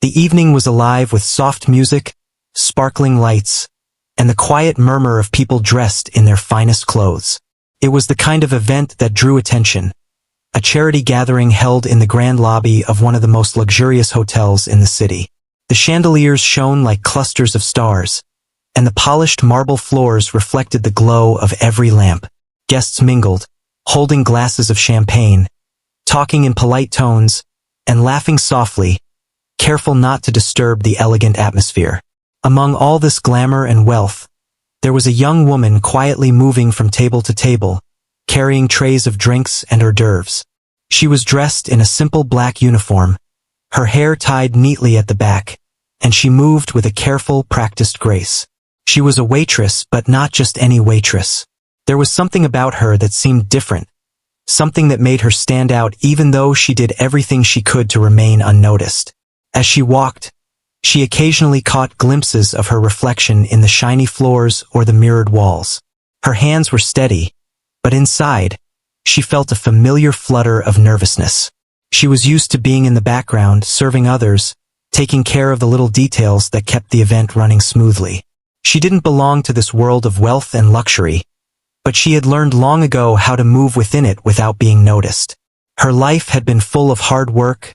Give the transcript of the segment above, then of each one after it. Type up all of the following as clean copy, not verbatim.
The evening was alive with soft music, sparkling lights, and the quiet murmur of people dressed in their finest clothes. It was the kind of event that drew attention, a charity gathering held in the grand lobby of one of the most luxurious hotels in the city. The chandeliers shone like clusters of stars, and the polished marble floors reflected the glow of every lamp. Guests mingled, holding glasses of champagne, talking in polite tones, and laughing softly, careful not to disturb the elegant atmosphere. Among all this glamour and wealth, there was a young woman quietly moving from table to table, carrying trays of drinks and hors d'oeuvres. She was dressed in a simple black uniform, her hair tied neatly at the back, and she moved with a careful, practiced grace. She was a waitress, but not just any waitress. There was something about her that seemed different, something that made her stand out even though she did everything she could to remain unnoticed. As she walked, she occasionally caught glimpses of her reflection in the shiny floors or the mirrored walls. Her hands were steady, but inside, she felt a familiar flutter of nervousness. She was used to being in the background, serving others, taking care of the little details that kept the event running smoothly. She didn't belong to this world of wealth and luxury, but she had learned long ago how to move within it without being noticed. Her life had been full of hard work,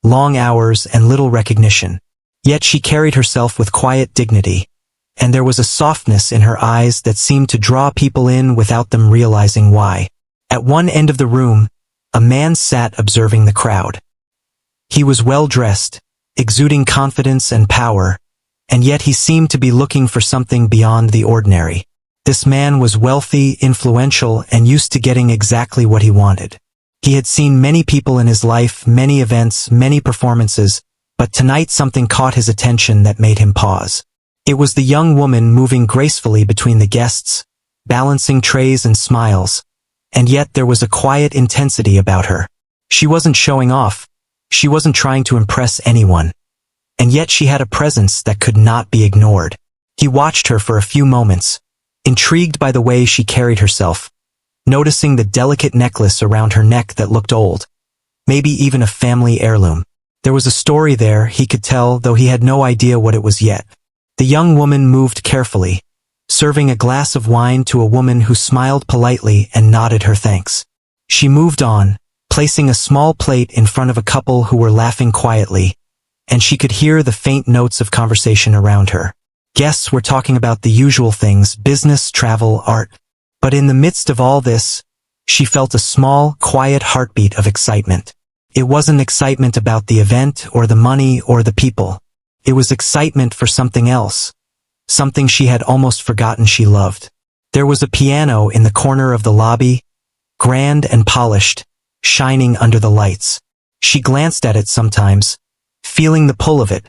long hours, and little recognition. Yet she carried herself with quiet dignity, and there was a softness in her eyes that seemed to draw people in without them realizing why. At one end of the room, a man sat observing the crowd. He was well-dressed, exuding confidence and power, and yet he seemed to be looking for something beyond the ordinary. This man was wealthy, influential, and used to getting exactly what he wanted. He had seen many people in his life, many events, many performances, but tonight something caught his attention that made him pause. It was the young woman moving gracefully between the guests, balancing trays and smiles, and yet there was a quiet intensity about her. She wasn't showing off, she wasn't trying to impress anyone, and yet she had a presence that could not be ignored. He watched her for a few moments, intrigued by the way she carried herself, noticing the delicate necklace around her neck that looked old, maybe even a family heirloom. There was a story there, he could tell, though he had no idea what it was yet. The young woman moved carefully, serving a glass of wine to a woman who smiled politely and nodded her thanks. She moved on, placing a small plate in front of a couple who were laughing quietly, and she could hear the faint notes of conversation around her. Guests were talking about the usual things: business, travel, art. But in the midst of all this, she felt a small, quiet heartbeat of excitement. It wasn't excitement about the event or the money or the people. It was excitement for something else, something she had almost forgotten she loved. There was a piano in the corner of the lobby, grand and polished, shining under the lights. She glanced at it sometimes, feeling the pull of it,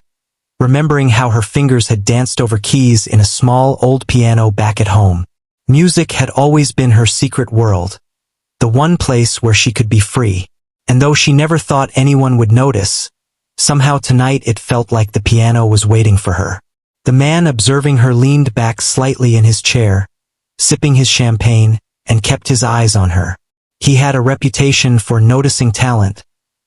remembering how her fingers had danced over keys in a small old piano back at home. Music had always been her secret world, the one place where she could be free. And though she never thought anyone would notice, somehow tonight it felt like the piano was waiting for her. The man observing her leaned back slightly in his chair, sipping his champagne, and kept his eyes on her. He had a reputation for noticing talent,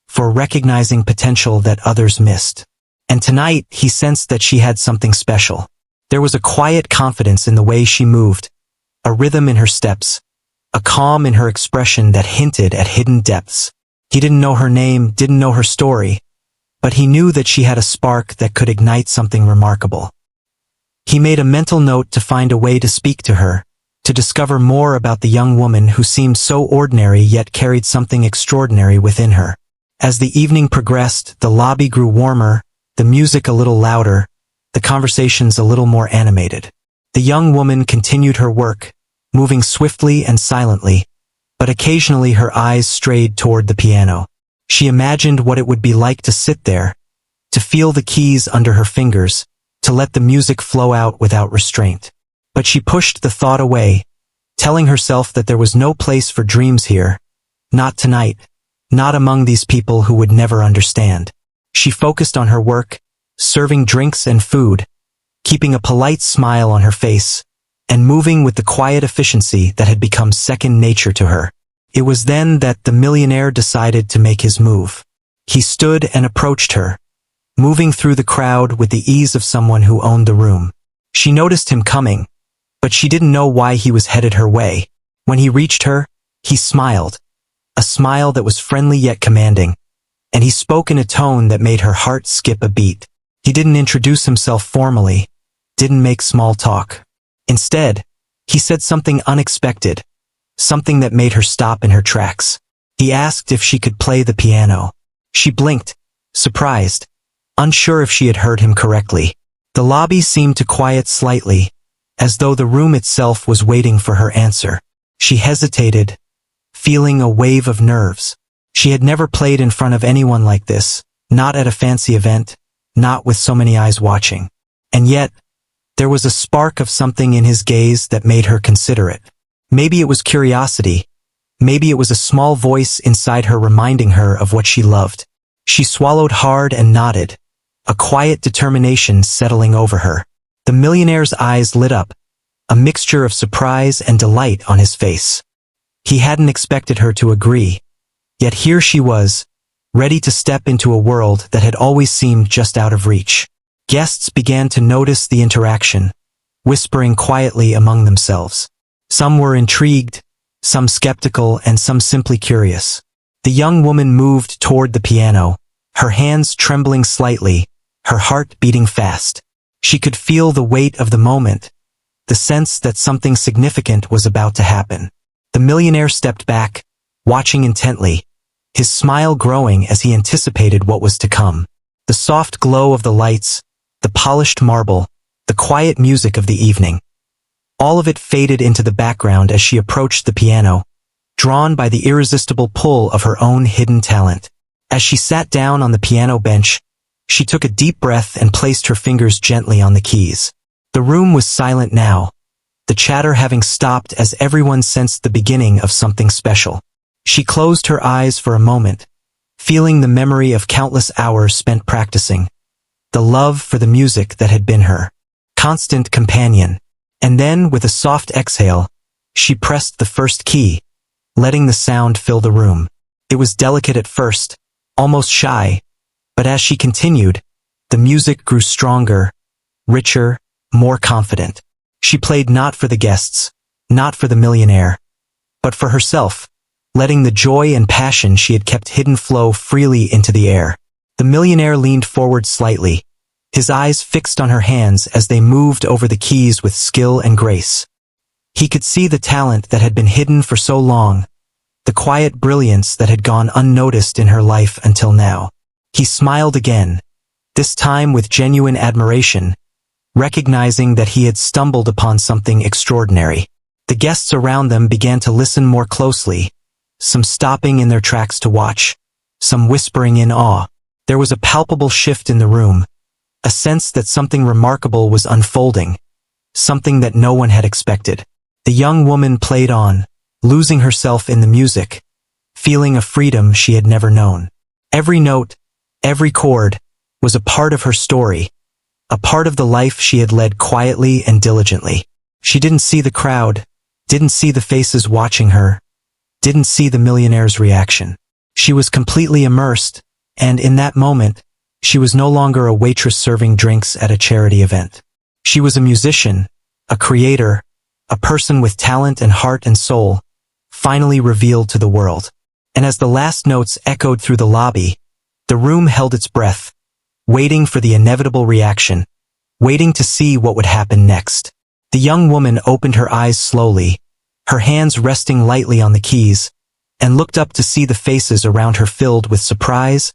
for recognizing potential that others missed. And tonight he sensed that she had something special. There was a quiet confidence in the way she moved, a rhythm in her steps, a calm in her expression that hinted at hidden depths. He didn't know her name, didn't know her story, but he knew that she had a spark that could ignite something remarkable. He made a mental note to find a way to speak to her, to discover more about the young woman who seemed so ordinary yet carried something extraordinary within her. As the evening progressed, the lobby grew warmer, the music a little louder, the conversations a little more animated. The young woman continued her work, moving swiftly and silently, but occasionally her eyes strayed toward the piano. She imagined what it would be like to sit there, to feel the keys under her fingers, to let the music flow out without restraint. But she pushed the thought away, telling herself that there was no place for dreams here, not tonight, not among these people who would never understand. She focused on her work, serving drinks and food, keeping a polite smile on her face, and moving with the quiet efficiency that had become second nature to her. It was then that the millionaire decided to make his move. He stood and approached her, moving through the crowd with the ease of someone who owned the room. She noticed him coming, but she didn't know why he was headed her way. When he reached her, he smiled, a smile that was friendly yet commanding, and he spoke in a tone that made her heart skip a beat. He didn't introduce himself formally, didn't make small talk. Instead, he said something unexpected, something that made her stop in her tracks. He asked if she could play the piano. She blinked, surprised, unsure if she had heard him correctly. The lobby seemed to quiet slightly, as though the room itself was waiting for her answer. She hesitated, feeling a wave of nerves. She had never played in front of anyone like this, not at a fancy event, not with so many eyes watching. And yet, there was a spark of something in his gaze that made her consider it. Maybe it was curiosity. Maybe it was a small voice inside her reminding her of what she loved. She swallowed hard and nodded, a quiet determination settling over her. The millionaire's eyes lit up, a mixture of surprise and delight on his face. He hadn't expected her to agree, yet here she was, ready to step into a world that had always seemed just out of reach. Guests began to notice the interaction, whispering quietly among themselves. Some were intrigued, some skeptical, and some simply curious. The young woman moved toward the piano, her hands trembling slightly, her heart beating fast. She could feel the weight of the moment, the sense that something significant was about to happen. The millionaire stepped back, watching intently, his smile growing as he anticipated what was to come. The soft glow of the lights, the polished marble, the quiet music of the evening. All of it faded into the background as she approached the piano, drawn by the irresistible pull of her own hidden talent. As she sat down on the piano bench, she took a deep breath and placed her fingers gently on the keys. The room was silent now, the chatter having stopped as everyone sensed the beginning of something special. She closed her eyes for a moment, feeling the memory of countless hours spent practicing, the love for the music that had been her constant companion. And then, with a soft exhale, she pressed the first key, letting the sound fill the room. It was delicate at first, almost shy, but as she continued, the music grew stronger, richer, more confident. She played not for the guests, not for the millionaire, but for herself, letting the joy and passion she had kept hidden flow freely into the air. The millionaire leaned forward slightly, his eyes fixed on her hands as they moved over the keys with skill and grace. He could see the talent that had been hidden for so long, the quiet brilliance that had gone unnoticed in her life until now. He smiled again, this time with genuine admiration, recognizing that he had stumbled upon something extraordinary. The guests around them began to listen more closely, some stopping in their tracks to watch, some whispering in awe. There was a palpable shift in the room, a sense that something remarkable was unfolding, something that no one had expected. The young woman played on, losing herself in the music, feeling a freedom she had never known. Every note, every chord, was a part of her story, a part of the life she had led quietly and diligently. She didn't see the crowd, didn't see the faces watching her, didn't see the millionaire's reaction. She was completely immersed, and in that moment, she was no longer a waitress serving drinks at a charity event. She was a musician, a creator, a person with talent and heart and soul, finally revealed to the world. And as the last notes echoed through the lobby, the room held its breath, waiting for the inevitable reaction, waiting to see what would happen next. The young woman opened her eyes slowly, her hands resting lightly on the keys, and looked up to see the faces around her filled with surprise,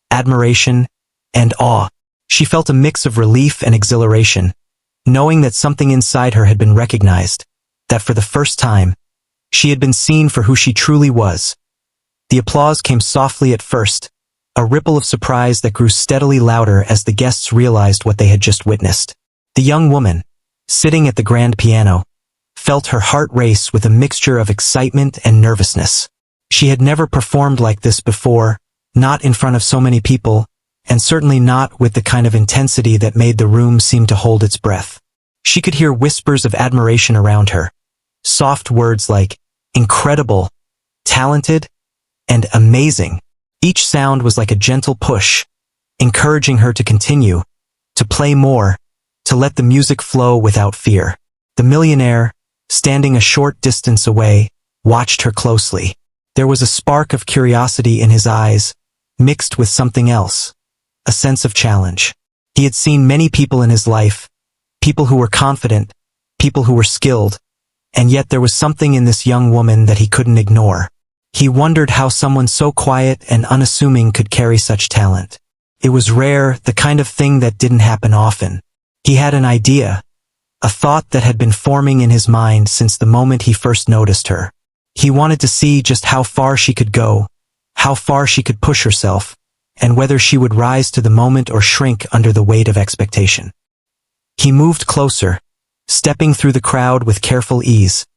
admiration, and awe. She felt a mix of relief and exhilaration, knowing that something inside her had been recognized, that for the first time, she had been seen for who she truly was. The applause came softly at first, a ripple of surprise that grew steadily louder as the guests realized what they had just witnessed. The young woman, sitting at the grand piano, felt her heart race with a mixture of excitement and nervousness. She had never performed like this before, not in front of so many people, and certainly not with the kind of intensity that made the room seem to hold its breath. She could hear whispers of admiration around her, soft words like incredible, talented, and amazing. Each sound was like a gentle push, encouraging her to continue, to play more, to let the music flow without fear. The millionaire, standing a short distance away, watched her closely. There was a spark of curiosity in his eyes, mixed with something else, a sense of challenge. He had seen many people in his life, people who were confident, people who were skilled, and yet there was something in this young woman that he couldn't ignore. He wondered how someone so quiet and unassuming could carry such talent. It was rare, the kind of thing that didn't happen often. He had an idea, a thought that had been forming in his mind since the moment he first noticed her. He wanted to see just how far she could go, how far she could push herself, and whether she would rise to the moment or shrink under the weight of expectation. He moved closer, stepping through the crowd with careful ease,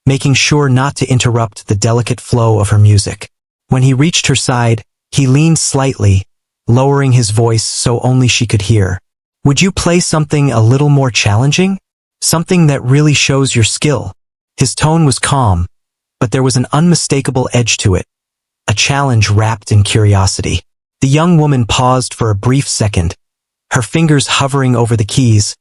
making sure not to interrupt the delicate flow of her music. When he reached her side, he leaned slightly, lowering his voice so only she could hear. "Would you play something a little more challenging? Something that really shows your skill?" His tone was calm, but there was an unmistakable edge to it, a challenge wrapped in curiosity. The young woman paused for a brief second, her fingers hovering over the keys,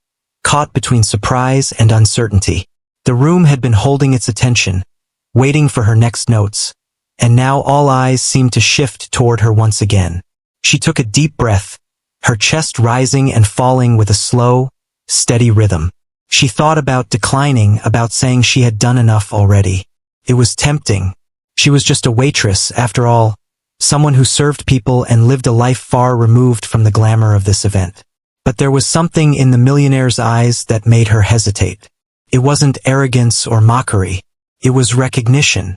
caught between surprise and uncertainty. The room had been holding its attention, waiting for her next notes, and now all eyes seemed to shift toward her once again. She took a deep breath, her chest rising and falling with a slow, steady rhythm. She thought about declining, about saying she had done enough already. It was tempting. She was just a waitress, after all, someone who served people and lived a life far removed from the glamour of this event. But there was something in the millionaire's eyes that made her hesitate. It wasn't arrogance or mockery. It was recognition.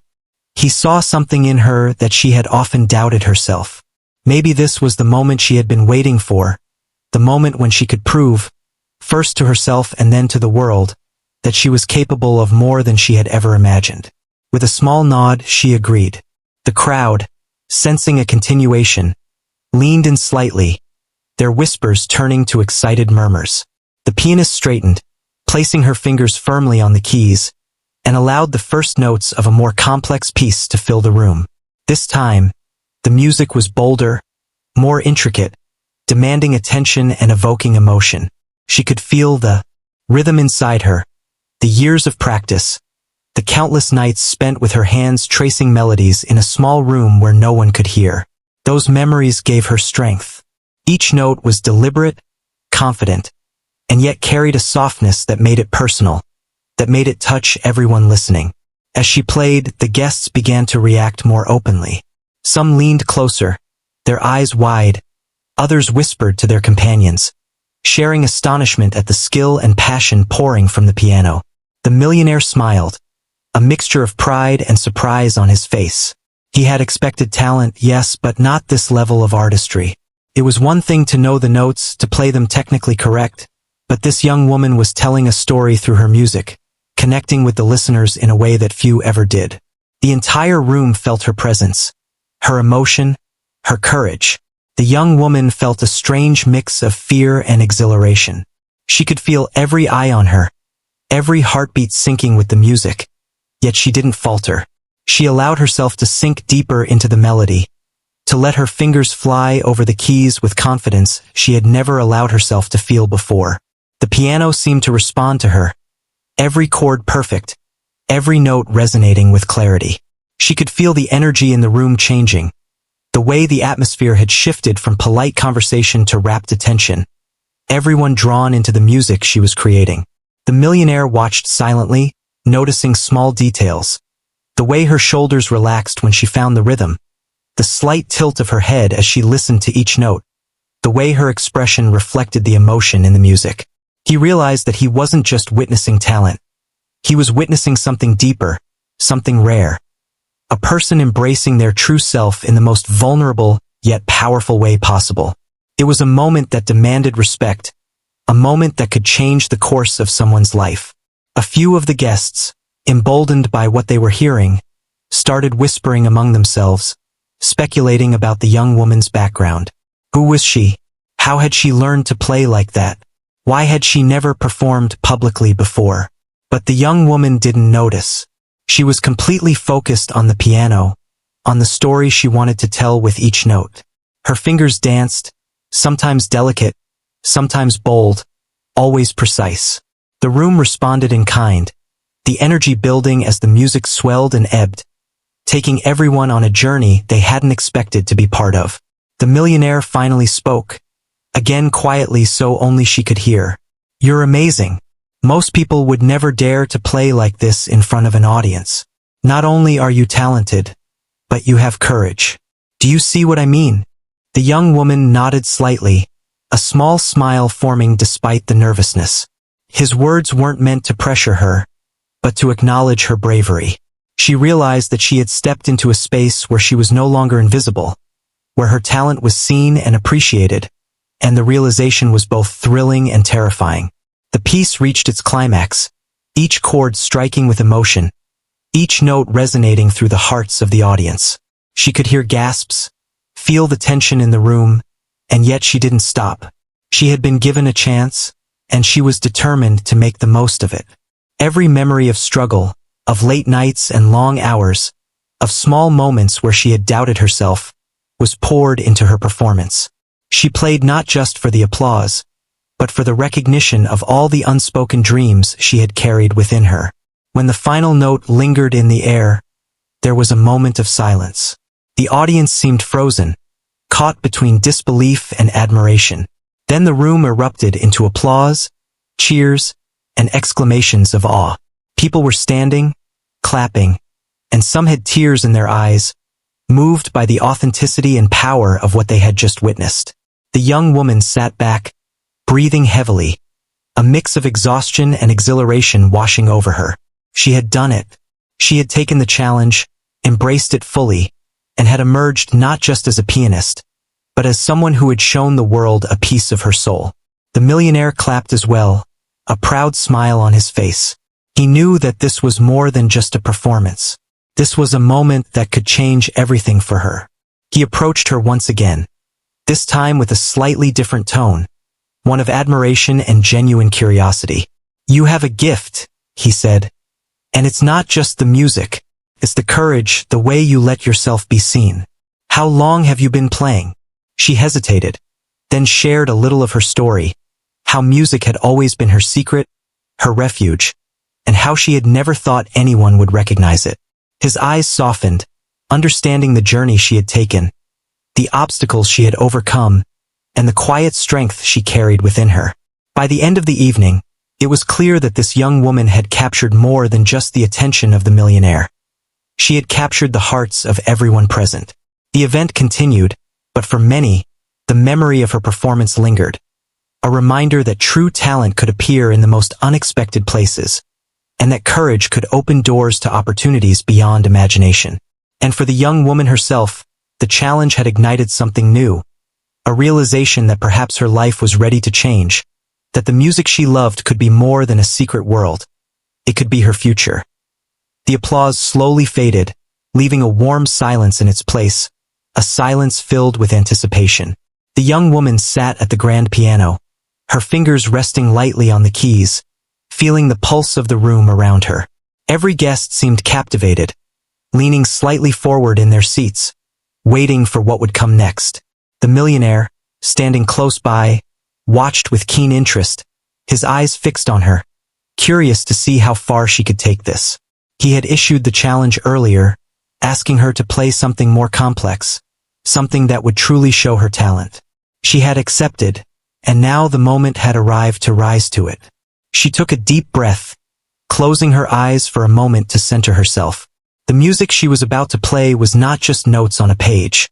He saw something in her that she had often doubted herself. Maybe this was the moment she had been waiting for, the moment when she could prove, first to herself and then to the world, that she was capable of more than she had ever imagined. With a small nod, she agreed. The crowd, sensing a continuation, leaned in slightly, their whispers turning to excited murmurs. The pianist straightened, placing her fingers firmly on the keys, and allowed the first notes of a more complex piece to fill the room. This time, the music was bolder, more intricate, demanding attention and evoking emotion. She could feel the rhythm inside her, the years of practice, the countless nights spent with her hands tracing melodies in a small room where no one could hear. Those memories gave her strength. Each note was deliberate, confident, and yet carried a softness that made it personal, that made it touch everyone listening. As she played, the guests began to react more openly. Some leaned closer, their eyes wide, others whispered to their companions, sharing astonishment at the skill and passion pouring from the piano. The millionaire smiled, a mixture of pride and surprise on his face. He had expected talent, yes, but not this level of artistry. It was one thing to know the notes, to play them technically correct, but this young woman was telling a story through her music, connecting with the listeners in a way that few ever did. The entire room felt her presence, her emotion, her courage. The young woman felt a strange mix of fear and exhilaration. She could feel every eye on her, every heartbeat syncing with the music, yet she didn't falter. She allowed herself to sink deeper into the melody, to let her fingers fly over the keys with confidence she had never allowed herself to feel before. The piano seemed to respond to her, every chord perfect, every note resonating with clarity. She could feel the energy in the room changing, the way the atmosphere had shifted from polite conversation to rapt attention, everyone drawn into the music she was creating. The millionaire watched silently, noticing small details, the way her shoulders relaxed when she found the rhythm, the slight tilt of her head as she listened to each note, the way her expression reflected the emotion in the music. He realized that he wasn't just witnessing talent. He was witnessing something deeper, something rare. A person embracing their true self in the most vulnerable yet powerful way possible. It was a moment that demanded respect, a moment that could change the course of someone's life. A few of the guests, emboldened by what they were hearing, started whispering among themselves, speculating about the young woman's background. Who was she? How had she learned to play like that? Why had she never performed publicly before? But the young woman didn't notice. She was completely focused on the piano, on the story she wanted to tell with each note. Her fingers danced, sometimes delicate, sometimes bold, always precise. The room responded in kind, the energy building as the music swelled and ebbed, taking everyone on a journey they hadn't expected to be part of. The millionaire finally spoke, again quietly so only she could hear. "You're amazing. Most people would never dare to play like this in front of an audience. Not only are you talented, but you have courage. Do you see what I mean?" The young woman nodded slightly, a small smile forming despite the nervousness. His words weren't meant to pressure her, but to acknowledge her bravery. She realized that she had stepped into a space where she was no longer invisible, where her talent was seen and appreciated, and the realization was both thrilling and terrifying. The piece reached its climax, each chord striking with emotion, each note resonating through the hearts of the audience. She could hear gasps, feel the tension in the room, and yet she didn't stop. She had been given a chance, and she was determined to make the most of it. Every memory of struggle, of late nights and long hours, of small moments where she had doubted herself, was poured into her performance. She played not just for the applause, but for the recognition of all the unspoken dreams she had carried within her. When the final note lingered in the air, there was a moment of silence. The audience seemed frozen, caught between disbelief and admiration. Then the room erupted into applause, cheers, and exclamations of awe. People were standing, clapping, and some had tears in their eyes, moved by the authenticity and power of what they had just witnessed. The young woman sat back, breathing heavily, a mix of exhaustion and exhilaration washing over her. She had done it. She had taken the challenge, embraced it fully, and had emerged not just as a pianist, but as someone who had shown the world a piece of her soul. The millionaire clapped as well, a proud smile on his face. He knew that this was more than just a performance. This was a moment that could change everything for her. He approached her once again, this time with a slightly different tone, one of admiration and genuine curiosity. "You have a gift," he said, "and it's not just the music. It's the courage, the way you let yourself be seen. How long have you been playing?" She hesitated, then shared a little of her story, how music had always been her secret, her refuge, and how she had never thought anyone would recognize it. His eyes softened, understanding the journey she had taken, the obstacles she had overcome, and the quiet strength she carried within her. By the end of the evening, it was clear that this young woman had captured more than just the attention of the millionaire. She had captured the hearts of everyone present. The event continued, but for many, the memory of her performance lingered, a reminder that true talent could appear in the most unexpected places, and that courage could open doors to opportunities beyond imagination. And for the young woman herself, the challenge had ignited something new, a realization that perhaps her life was ready to change, that the music she loved could be more than a secret world. It could be her future. The applause slowly faded, leaving a warm silence in its place, a silence filled with anticipation. The young woman sat at the grand piano, her fingers resting lightly on the keys, feeling the pulse of the room around her. Every guest seemed captivated, leaning slightly forward in their seats, waiting for what would come next. The millionaire, standing close by, watched with keen interest, his eyes fixed on her, curious to see how far she could take this. He had issued the challenge earlier, asking her to play something more complex, something that would truly show her talent. She had accepted, and now the moment had arrived to rise to it. She took a deep breath, closing her eyes for a moment to center herself. The music she was about to play was not just notes on a page.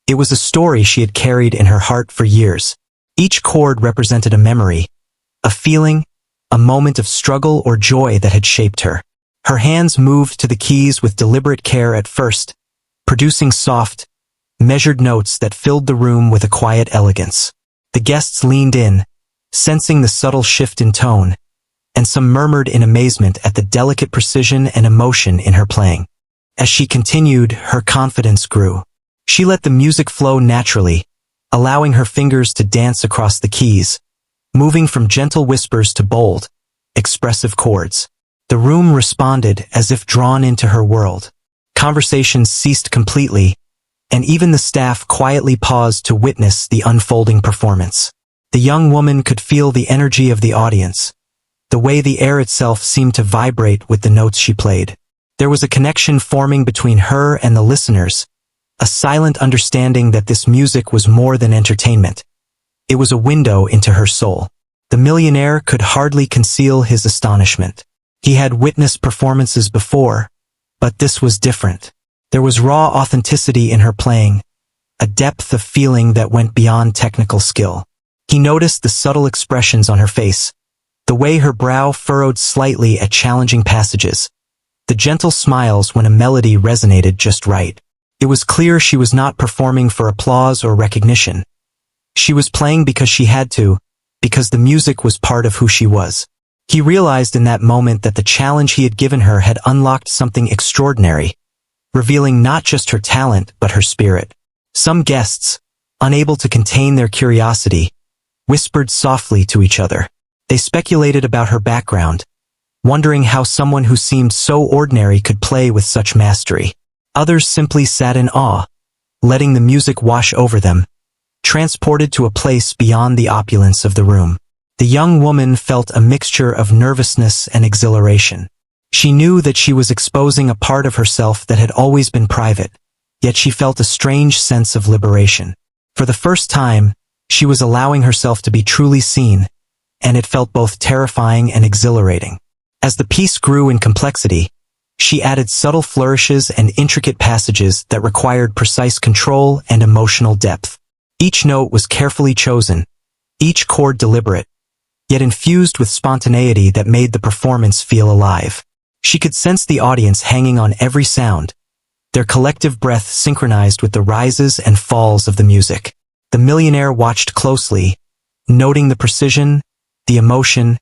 It was a story she had carried in her heart for years. Each chord represented a memory, a feeling, a moment of struggle or joy that had shaped her. Her hands moved to the keys with deliberate care at first, producing soft, measured notes that filled the room with a quiet elegance. The guests leaned in, sensing the subtle shift in tone, and some murmured in amazement at the delicate precision and emotion in her playing. As she continued, her confidence grew. She let the music flow naturally, allowing her fingers to dance across the keys, moving from gentle whispers to bold, expressive chords. The room responded as if drawn into her world. Conversations ceased completely, and even the staff quietly paused to witness the unfolding performance. The young woman could feel the energy of the audience, the way the air itself seemed to vibrate with the notes she played. There was a connection forming between her and the listeners, a silent understanding that this music was more than entertainment. It was a window into her soul. The millionaire could hardly conceal his astonishment. He had witnessed performances before, but this was different. There was raw authenticity in her playing, a depth of feeling that went beyond technical skill. He noticed the subtle expressions on her face, the way her brow furrowed slightly at challenging passages, the gentle smiles when a melody resonated just right. It was clear she was not performing for applause or recognition. She was playing because she had to, because the music was part of who she was. He realized in that moment that the challenge he had given her had unlocked something extraordinary, revealing not just her talent but her spirit. Some guests, unable to contain their curiosity, whispered softly to each other. They speculated about her background, wondering how someone who seemed so ordinary could play with such mastery. Others simply sat in awe, letting the music wash over them, transported to a place beyond the opulence of the room. The young woman felt a mixture of nervousness and exhilaration. She knew that she was exposing a part of herself that had always been private, yet she felt a strange sense of liberation. For the first time, she was allowing herself to be truly seen, and it felt both terrifying and exhilarating. As the piece grew in complexity, she added subtle flourishes and intricate passages that required precise control and emotional depth. Each note was carefully chosen, each chord deliberate, yet infused with spontaneity that made the performance feel alive. She could sense the audience hanging on every sound, their collective breath synchronized with the rises and falls of the music. The millionaire watched closely, noting the precision, the emotion,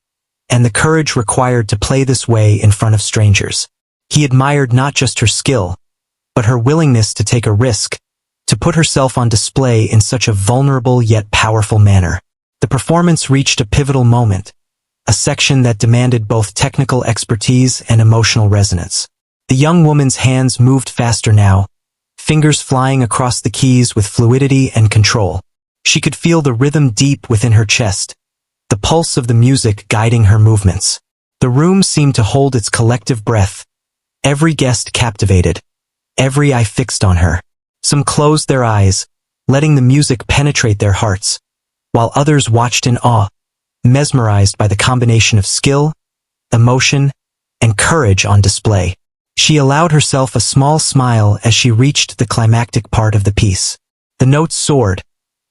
and the courage required to play this way in front of strangers. He admired not just her skill, but her willingness to take a risk, to put herself on display in such a vulnerable yet powerful manner. The performance reached a pivotal moment, a section that demanded both technical expertise and emotional resonance. The young woman's hands moved faster now, fingers flying across the keys with fluidity and control. She could feel the rhythm deep within her chest, the pulse of the music guiding her movements. The room seemed to hold its collective breath, every guest captivated, every eye fixed on her. Some closed their eyes, letting the music penetrate their hearts, while others watched in awe, mesmerized by the combination of skill, emotion, and courage on display. She allowed herself a small smile as she reached the climactic part of the piece. The notes soared,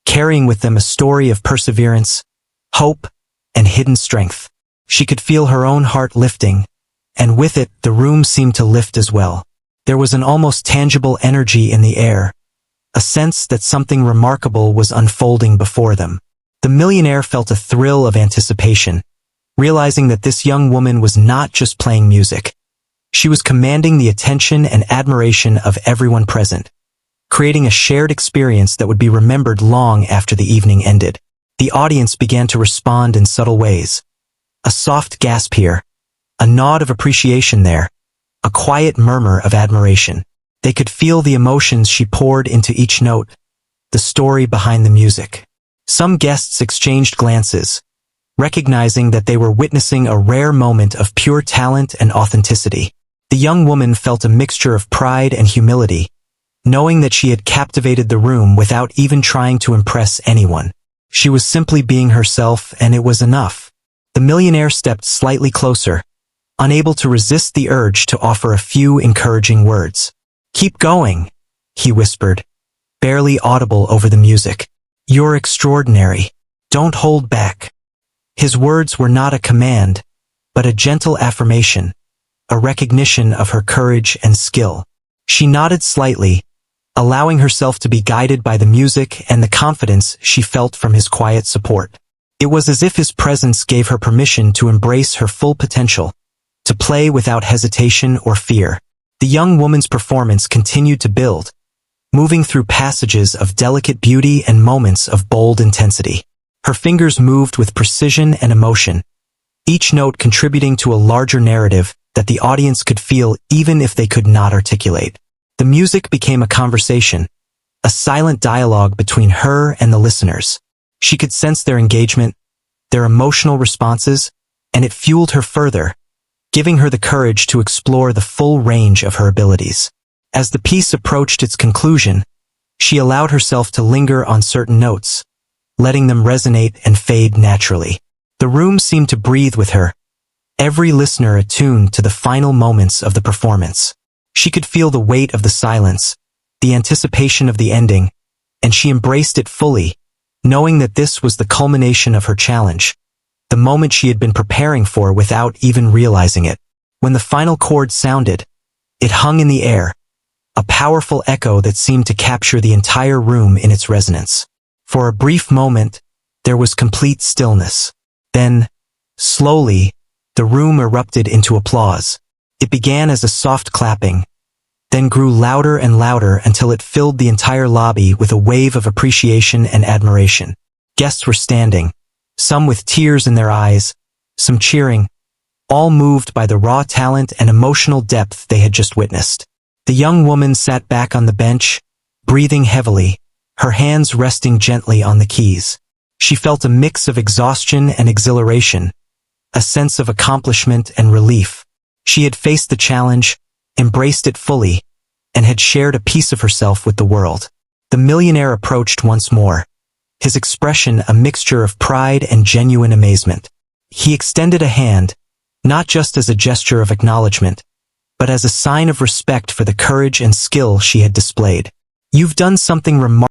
carrying with them a story of perseverance, hope, and hidden strength. She could feel her own heart lifting, and with it the room seemed to lift as well. There was an almost tangible energy in the air, a sense that something remarkable was unfolding before them. The millionaire felt a thrill of anticipation, realizing that this young woman was not just playing music. She was commanding the attention and admiration of everyone present, creating a shared experience that would be remembered long after the evening ended. The audience began to respond in subtle ways. A soft gasp here, a nod of appreciation there, a quiet murmur of admiration. They could feel the emotions she poured into each note, the story behind the music. Some guests exchanged glances, recognizing that they were witnessing a rare moment of pure talent and authenticity. The young woman felt a mixture of pride and humility, knowing that she had captivated the room without even trying to impress anyone. She was simply being herself, and it was enough. The millionaire stepped slightly closer, unable to resist the urge to offer a few encouraging words. "Keep going," he whispered, barely audible over the music. "You're extraordinary. Don't hold back." His words were not a command, but a gentle affirmation, a recognition of her courage and skill. She nodded slightly, allowing herself to be guided by the music and the confidence she felt from his quiet support. It was as if his presence gave her permission to embrace her full potential, to play without hesitation or fear. The young woman's performance continued to build, moving through passages of delicate beauty and moments of bold intensity. Her fingers moved with precision and emotion, each note contributing to a larger narrative that the audience could feel even if they could not articulate. The music became a conversation, a silent dialogue between her and the listeners. She could sense their engagement, their emotional responses, and it fueled her further, giving her the courage to explore the full range of her abilities. As the piece approached its conclusion, she allowed herself to linger on certain notes, letting them resonate and fade naturally. The room seemed to breathe with her, every listener attuned to the final moments of the performance. She could feel the weight of the silence, the anticipation of the ending, and she embraced it fully, knowing that this was the culmination of her challenge, the moment she had been preparing for without even realizing it. When the final chord sounded, it hung in the air, a powerful echo that seemed to capture the entire room in its resonance. For a brief moment, there was complete stillness. Then, slowly, the room erupted into applause. It began as a soft clapping, then grew louder and louder until it filled the entire lobby with a wave of appreciation and admiration. Guests were standing, some with tears in their eyes, some cheering, all moved by the raw talent and emotional depth they had just witnessed. The young woman sat back on the bench, breathing heavily, her hands resting gently on the keys. She felt a mix of exhaustion and exhilaration, a sense of accomplishment and relief. She had faced the challenge, embraced it fully, and had shared a piece of herself with the world. The millionaire approached once more, his expression a mixture of pride and genuine amazement. He extended a hand, not just as a gesture of acknowledgement, but as a sign of respect for the courage and skill she had displayed. "You've done something remarkable."